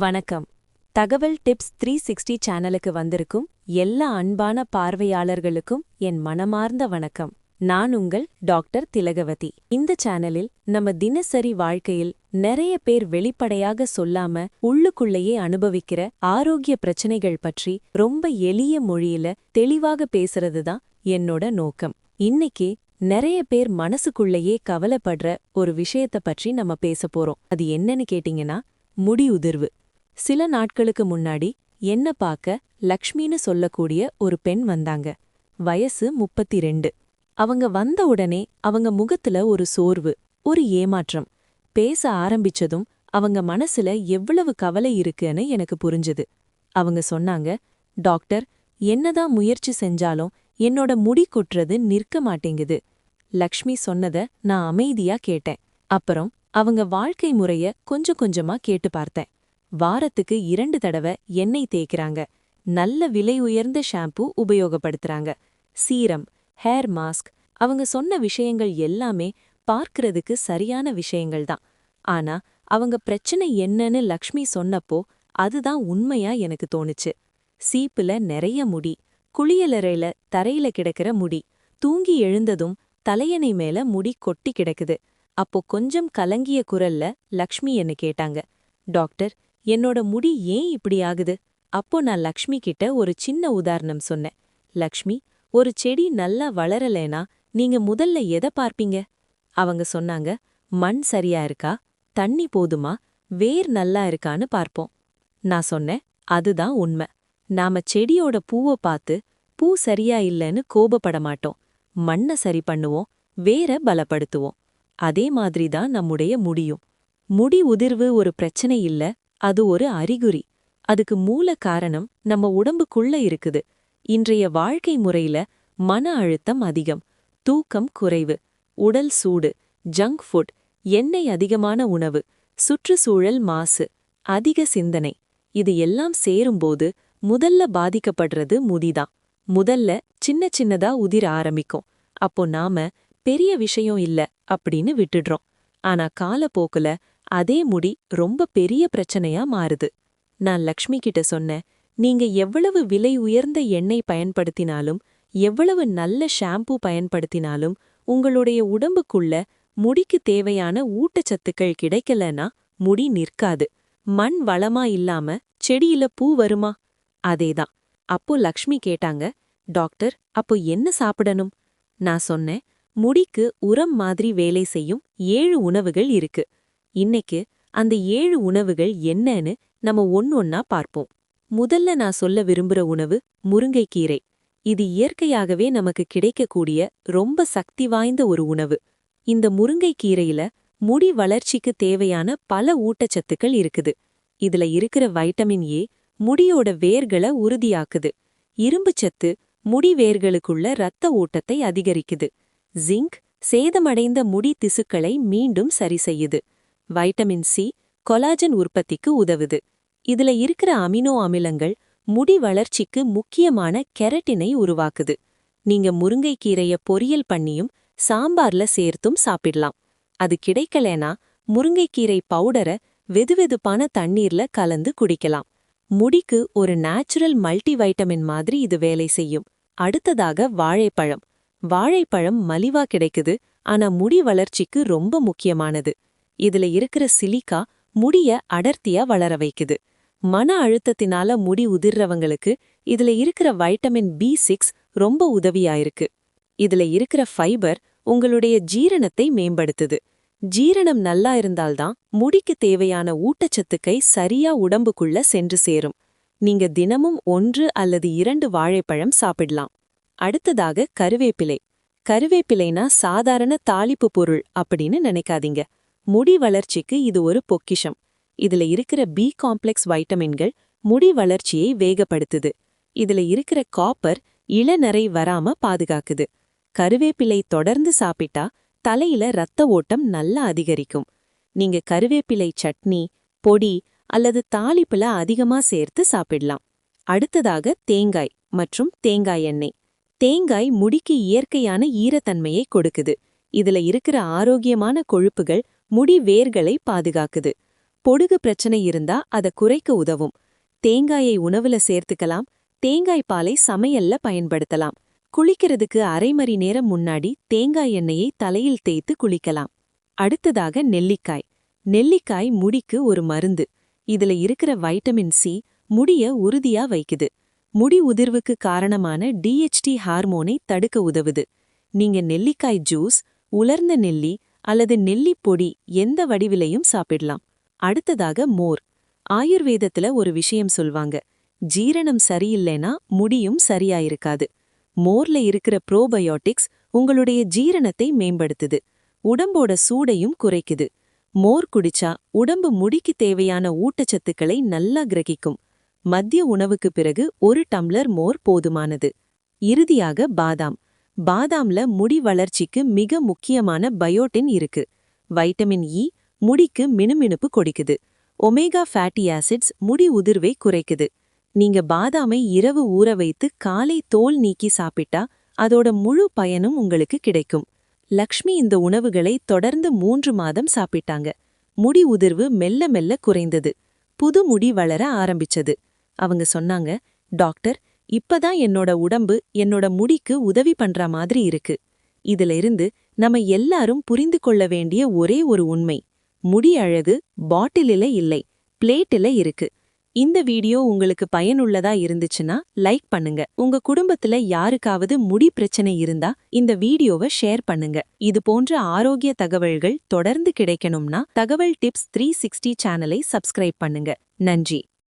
வணக்கம். தகவல் டிப்ஸ் 360 சேனலுக்கு வந்திருக்கும் எல்லா அன்பான பார்வையாளர்களுக்கும் என் மனமார்ந்த வணக்கம். நான் உங்கள் டாக்டர் திலகவதி. இந்த சேனலில் நம்ம தினசரி வாழ்க்கையில் நிறைய பேர் வெளிப்படையாக சொல்லாம உள்ளுக்குள்ளேயே அனுபவிக்கிற ஆரோக்கிய பிரச்சனைகள் பற்றி ரொம்ப எளிய மொழியில தெளிவாக பேசுறது தான் என்னோட நோக்கம். இன்னைக்கு நிறைய பேர் மனசுக்குள்ளேயே கவலைப்படுற ஒரு விஷயத்த பற்றி நம்ம பேச போறோம். அது என்னன்னு கேட்டீங்கன்னா, முடி உதிர்வு. சில நாட்களுக்கு முன்னாடி என்ன பார்க்க லக்ஷ்மின்னு சொல்லக்கூடிய ஒரு பெண் வந்தாங்க. வயசு 32. அவங்க வந்த உடனே அவங்க முகத்துல ஒரு சோர்வு, ஒரு ஏமாற்றம். பேச ஆரம்பிச்சதும் அவங்க மனசுல எவ்வளவு கவலை இருக்குன்னு எனக்கு புரிஞ்சுது. அவங்க சொன்னாங்க, டாக்டர், என்னதான் முயற்சி செஞ்சாலும் என்னோட முடி கொட்டுறது நிற்க மாட்டேங்குது. லக்ஷ்மி சொன்னத நான் அமைதியா கேட்டேன். அப்புறம் அவங்க வாழ்க்கை முறைய கொஞ்சம் கொஞ்சமா கேட்டு பார்த்தேன். வாரத்துக்கு 2 தடவை எண்ணெய் தேய்க்கிறாங்க. நல்ல விலை உயர்ந்த ஷாம்பு உபயோகப்படுத்துறாங்க. Serum, hair mask. அவங்க சொன்ன விஷயங்கள் எல்லாமே பார்க்கறதுக்கு சரியான விஷயங்கள் தான். ஆனா அவங்க பிரச்சனை என்னன்னு லக்ஷ்மி சொன்னப்போ அதுதான் உண்மையா எனக்கு தோணுச்சு. சீப்புல நிறைய முடி, குளியலறையில தரையில கிடக்கிற முடி, தூங்கி எழுந்ததும் தலையணை மேல முடி கொட்டி கிடக்குது. அப்போ கொஞ்சம் கலங்கிய குரல்ல லக்ஷ்மி என்ன கேட்டாங்க, டாக்டர், என்னோட முடி ஏன் இப்படி ஆகுது? அப்போ நான் லக்ஷ்மி கிட்ட ஒரு சின்ன உதாரணம் சொன்னேன். லக்ஷ்மி, ஒரு செடி நல்லா வளரலேனா நீங்க முதல்ல எதை பார்ப்பீங்க? அவங்க சொன்னாங்க, மண் சரியா இருக்கா, தண்ணி போதுமா, வேர் நல்லா இருக்கான்னு பார்ப்போம். நான் சொன்னேன், அதுதான் உண்மை. நாம செடியோட பூவை பார்த்து பூ சரியா இல்லைன்னு கோபப்பட மாட்டோம். மண்ணை சரி பண்ணுவோம், வேரை பலப்படுத்துவோம். அதே மாதிரிதான் நம்முடைய முடியும். முடி உதிர்வு ஒரு பிரச்சனை இல்ல, அது ஒரு அறிகுறி. அதுக்கு மூல காரணம் நம்ம உடம்புக்குள்ள இருக்குது. இன்றைய வாழ்க்கை முறையில மன அழுத்தம் அதிகம், தூக்கம் குறைவு, உடல் சூடு, ஜங்க் ஃபுட், எண்ணெய் அதிகமான உணவு, சுற்றுச்சூழல் மாசு, அதிக சிந்தனை, இது எல்லாம் சேரும்போது முதல்ல பாதிக்கப்படுறது முடிதான். முதல்ல சின்ன சின்னதா உதிர ஆரம்பிக்கும். அப்போ நாம பெரிய விஷயம் இல்ல அப்படின்னு விட்டுடுறோம். ஆனா காலப்போக்குல அதே முடி ரொம்ப பெரிய பிரச்சனையா மாறுது. நான் லக்ஷ்மி கிட்ட சொன்னேன், நீங்க எவ்வளவு விலை உயர்ந்த எண்ணெய் பயன்படுத்தினாலும், எவ்வளவு நல்ல ஷாம்பு பயன்படுத்தினாலும், உங்களுடைய உடம்புக்குள்ள முடிக்கு தேவையான ஊட்டச்சத்துக்கள் கிடைக்கலனா முடி நிற்காது. மண் வளமா இல்லாம செடியில பூ வருமா? அதேதான். அப்போ லக்ஷ்மி கேட்டாங்க, டாக்டர், அப்போ என்ன சாப்பிடணும்? நான் சொன்னேன், முடிக்கு உரம் மாதிரி வேலை செய்யும் 7 உணவுகள் இருக்கு. இன்னைக்கு அந்த 7 உணவுகள் என்னன்னு நம்ம ஒன்னொன்னா பார்ப்போம். முதல்ல நான் சொல்ல விரும்புற உணவு முருங்கைக்கீரை. இது இயற்கையாகவே நமக்கு கிடைக்கக்கூடிய ரொம்ப சக்தி வாய்ந்த ஒரு உணவு. இந்த முருங்கைக்கீரையில முடி வளர்ச்சிக்கு தேவையான பல ஊட்டச்சத்துக்கள் இருக்குது. இதுல இருக்கிற வைட்டமின் ஏ முடியோட வேர்களை உறுதியாக்குது. இரும்புச்சத்து முடி வேர்களுக்குள்ள இரத்த ஓட்டத்தை அதிகரிக்குது. ஜிங்க் சேதமடைந்த முடி திசுக்களை மீண்டும் சரி செய்யுது. வைட்டமின் சி கொலாஜன் உற்பத்திக்கு உதவுது. இதுல இருக்கிற அமினோ அமிலங்கள் முடி வளர்ச்சிக்கு முக்கியமான கெரட்டினை உருவாக்குது. நீங்க முருங்கைக்கீரைய பொரியல் பண்ணியும் சாம்பார்ல சேர்த்தும் சாப்பிடலாம். அது கிடைக்கலனா முருங்கைக்கீரை பவுடரை வெதுவெதுப்பான தண்ணீர்ல கலந்து குடிக்கலாம். முடிக்கு ஒரு நேச்சுரல் மல்டிவைட்டமின் மாதிரி இது வேலை செய்யும். அடுத்ததாக வாழைப்பழம். வாழைப்பழம் மலிவா கிடைக்குது, ஆனா முடி வளர்ச்சிக்கு ரொம்ப முக்கியமானது. இதுல இருக்கிற சிலிக்கா முடிய அடர்த்தியா வளர வைக்குது. மன அழுத்தத்தினால முடி உதிர்றவங்களுக்கு இதுல இருக்கிற வைட்டமின் B6 ரொம்ப உதவியாயிருக்கு. இதுல இருக்கிற ஃபைபர் உங்களுடைய ஜீரணத்தை மேம்படுத்துது. ஜீரணம் நல்லா இருந்தால்தான் முடிக்கு தேவையான ஊட்டச்சத்துக்கை சரியா உடம்புக்குள்ள சென்று சேரும். நீங்க தினமும் 1 அல்லது 2 வாழைப்பழம் சாப்பிடலாம். அடுத்ததாக கருவேப்பிலை. கருவேப்பிலைனா சாதாரண தாளிப்பு பொருள் அப்படின்னு நினைக்காதீங்க. முடி வளர்ச்சிக்கு இது ஒரு பொக்கிஷம். இதுல இருக்கிற பி காம்ப்ளெக்ஸ் வைட்டமின்கள் முடி வளர்ச்சியை வேகப்படுத்துது. இதுல இருக்கிற காப்பர் இளநரை வராம பாதுகாக்குது. கருவேப்பிலை தொடர்ந்து சாப்பிட்டா தலையில இரத்த ஓட்டம் நல்லா அதிகரிக்கும். நீங்க கருவேப்பிலை சட்னி, பொடி அல்லது தாளிப்புல அதிகமா சேர்த்து சாப்பிடலாம். அடுத்ததாக தேங்காய் மற்றும் தேங்காய் எண்ணெய். தேங்காய் முடிக்கு இயற்கையான ஈரத்தன்மையை கொடுக்குது. இதுல இருக்கிற ஆரோக்கியமான கொழுப்புகள் முடி வேர்களை பாதுகாக்குது. பொடுகு பிரச்சனை இருந்தா அத குறைக்க உதவும். தேங்காயை உணவுல சேர்த்துக்கலாம். தேங்காய் பாலை சமையல்ல பயன்படுத்தலாம். குளிக்கிறதுக்கு அரை மணி நேரம் முன்னாடி தேங்காய் எண்ணெயை தலையில் தேய்த்து குளிக்கலாம். அடுத்ததாக நெல்லிக்காய். நெல்லிக்காய் முடிக்கு ஒரு மருந்து. இதுல இருக்கிற வைட்டமின் சி முடிய உறுதியா வைக்குது. முடி உதிர்வுக்கு காரணமான டிஎச்டி ஹார்மோனை தடுக்க உதவுது. நீங்க நெல்லிக்காய் ஜூஸ், உலர்ந்த நெல்லி அல்லது நெல்லிப் பொடி எந்த வடிவிலையும் சாப்பிடலாம். அடுத்ததாக மோர். ஆயுர்வேதத்துல ஒரு விஷயம் சொல்வாங்க, ஜீரணம் சரியில்லைனா முடியும் சரியாயிருக்காது. மோர்ல இருக்கிற ப்ரோபயோட்டிக்ஸ் உங்களுடைய ஜீரணத்தை மேம்படுத்துது, உடம்போட சூடையும் குறைக்குது. மோர் குடிச்சா உடம்பு முடிக்கு தேவையான ஊட்டச்சத்துக்களை நல்லா கிரகிக்கும். மதிய உணவுக்கு பிறகு 1 டம்ளர் மோர் போதுமானது. இறுதியாக பாதாம். பாதாம்ல முடி வளர்ச்சிக்கு மிக முக்கியமான பயோட்டின் இருக்கு. வைட்டமின் இ முடிக்கு மினுமினுப்பு கொடுக்குது. ஒமேகா ஃபேட்டி ஆசிட்ஸ் முடி உதிர்வை குறைக்குது. நீங்க பாதாமை இரவு ஊற வைத்து காலை தோல் நீக்கி சாப்பிட்டா அதோட முழு பயனும் உங்களுக்கு கிடைக்கும். லக்ஷ்மி இந்த உணவுகளை தொடர்ந்து 3 மாதம் சாப்பிட்டாங்க. முடி உதிர்வு மெல்ல மெல்ல குறைந்தது. புது முடி வளர ஆரம்பிச்சது. அவங்க சொன்னாங்க, டாக்டர், இப்பதான் என்னோட உடம்பு என்னோட முடிக்கு உதவி பண்ற மாதிரி இருக்கு. இதுல இருந்து நம்ம எல்லாரும் புரிந்து கொள்ள வேண்டிய ஒரே ஒரு உண்மை, முடி அழகு பாட்டிலில இல்லை, பிளேட்டில இருக்கு. இந்த வீடியோ உங்களுக்கு பயனுள்ளதா இருந்துச்சுன்னா லைக் பண்ணுங்க. உங்க குடும்பத்துல யாருக்காவது முடி பிரச்சனை இருந்தா இந்த வீடியோவை ஷேர் பண்ணுங்க. இது போன்ற ஆரோக்கிய தகவல்கள் தொடர்ந்து கிடைக்கணும்னா தகவல் டிப்ஸ் 360 சேனலை சப்ஸ்கிரைப் பண்ணுங்க. நன்றி.